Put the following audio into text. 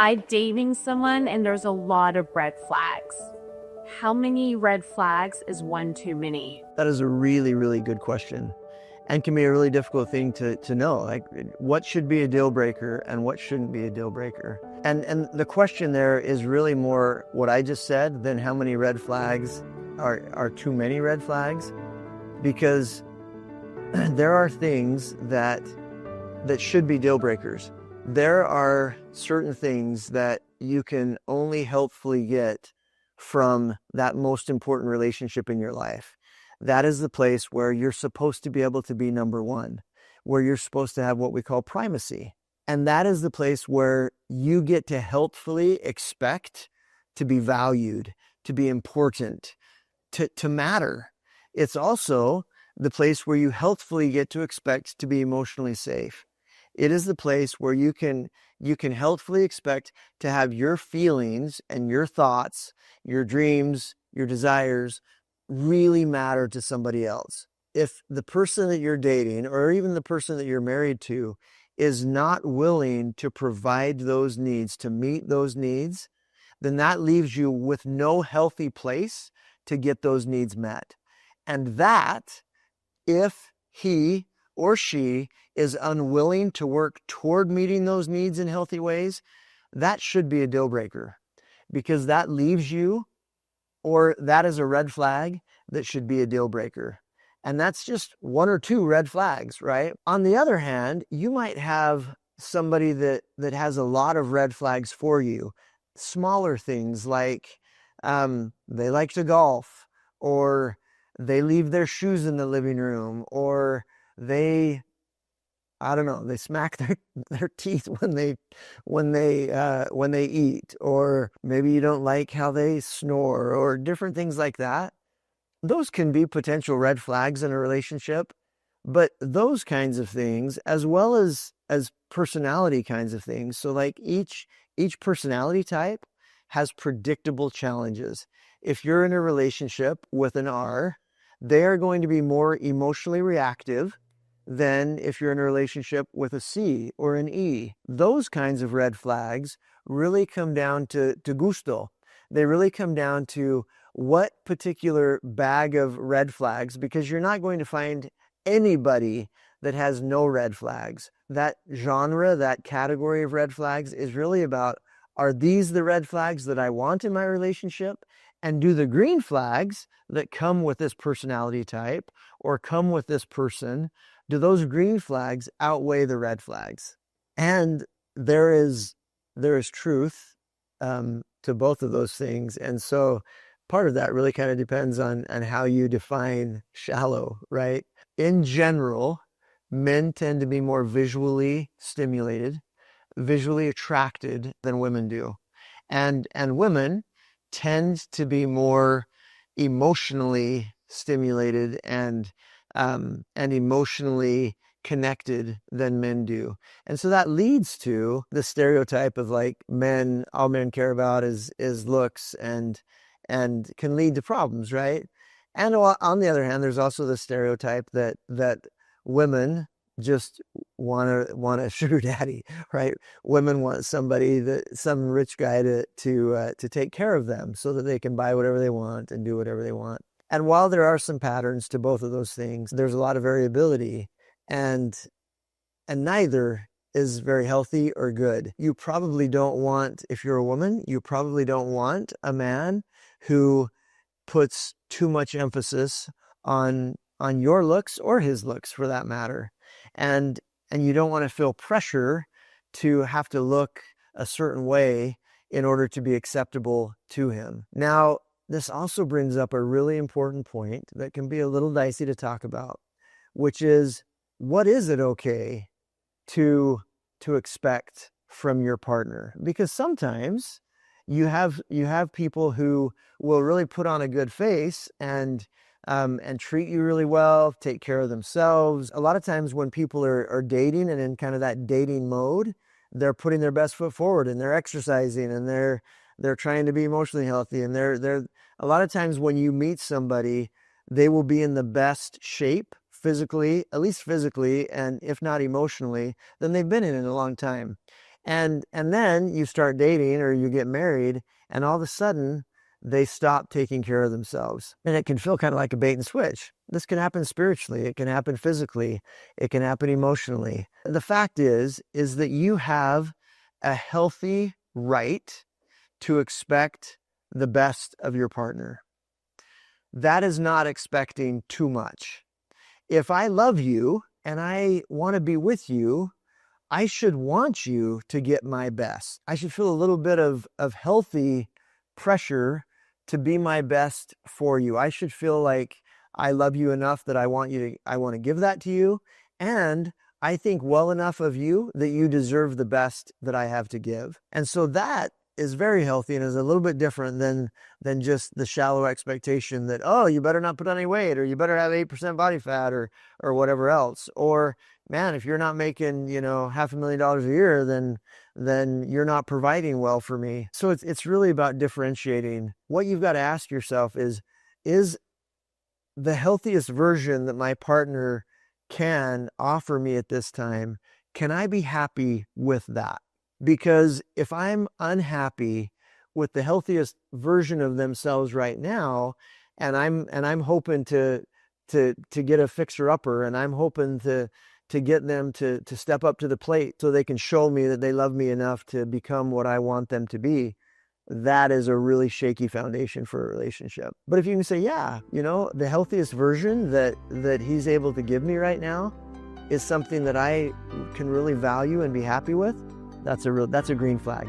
I'm dating someone and there's a lot of red flags. How many red flags is one too many? That is a really, really good question, and can be a really difficult thing to know. Like, what should be a deal breaker and what shouldn't be a deal breaker? And the question there is really more what I just said than how many red flags are too many red flags, because there are things that should be deal breakers. There are certain things that you can only helpfully get from that most important relationship in your life. That is the place where you're supposed to be able to be number one, where you're supposed to have what we call primacy. And that is the place where you get to helpfully expect to be valued, to be important, to matter. It's also the place where you healthfully get to expect to be emotionally safe. It is the place where you can healthfully expect to have your feelings and your thoughts, your dreams, your desires really matter to somebody else. If the person that you're dating, or even the person that you're married to, is not willing to provide those needs, to meet those needs, then that leaves you with no healthy place to get those needs met. And that, if he or she is unwilling to work toward meeting those needs in healthy ways, that should be a deal breaker, because that leaves you, or that is a red flag that should be a deal breaker. And that's just one or two red flags, right? On the other hand, you might have somebody that has a lot of red flags for you. Smaller things like they like to golf, or they leave their shoes in the living room, or they smack their teeth when they eat, or maybe you don't like how they snore, or different things like that. Those can be potential red flags in a relationship, but those kinds of things, as well as personality kinds of things. So like each personality type has predictable challenges. If you're in a relationship with an R, they are going to be more emotionally reactive than if you're in a relationship with a C or an E. Those kinds of red flags really come down to gusto. They really come down to what particular bag of red flags, because you're not going to find anybody that has no red flags. That genre, that category of red flags is really about, are these the red flags that I want in my relationship? And do the green flags that come with this personality type or come with this person, do those green flags outweigh the red flags? And there is truth to both of those things. And so part of that really kind of depends on how you define shallow, right? In general, men tend to be more visually stimulated, visually attracted than women do. And women tend to be more emotionally stimulated and emotionally connected than men do. And so that leads to the stereotype of like all men care about is looks, and can lead to problems, right? And on the other hand, there's also the stereotype that women just want a sugar daddy, right? Women want some rich guy to take care of them so that they can buy whatever they want and do whatever they want. And while there are some patterns to both of those things, there's a lot of variability, and neither is very healthy or good. You probably don't want, if you're a woman, you probably don't want a man who puts too much emphasis on your looks, or his looks for that matter. And you don't want to feel pressure to have to look a certain way in order to be acceptable to him. Now, this also brings up a really important point that can be a little dicey to talk about, which is, what is it okay to expect from your partner? Because sometimes you have people who will really put on a good face and treat you really well, take care of themselves. A lot of times when people are dating and in kind of that dating mode, they're putting their best foot forward, and they're exercising, and they're trying to be emotionally healthy. And they're a lot of times when you meet somebody, they will be in the best shape physically, at least physically, and if not emotionally, than they've been in a long time. And then you start dating or you get married, and all of a sudden they stop taking care of themselves. And it can feel kind of like a bait and switch. This can happen spiritually, it can happen physically, it can happen emotionally. The fact is that you have a healthy right to expect the best of your partner. That is not expecting too much. If I love you and I want to be with you, I should want you to get my best. I should feel a little bit of healthy pressure to be my best for you. I should feel like I love you enough that I want to give that to you. And I think well enough of you that you deserve the best that I have to give. And so that is very healthy and is a little bit different than just the shallow expectation that, oh, you better not put on any weight, or you better have 8% body fat, or whatever else. Or, man, if you're not making, $500,000 a year, then you're not providing well for me. So it's really about differentiating. What you've got to ask yourself is the healthiest version that my partner can offer me at this time, can I be happy with that? Because if I'm unhappy with the healthiest version of themselves right now, and I'm hoping to get a fixer-upper, and I'm hoping to get them to step up to the plate so they can show me that they love me enough to become what I want them to be, that is a really shaky foundation for a relationship. But if you can say, yeah, the healthiest version that he's able to give me right now is something that I can really value and be happy with, that's a green flag.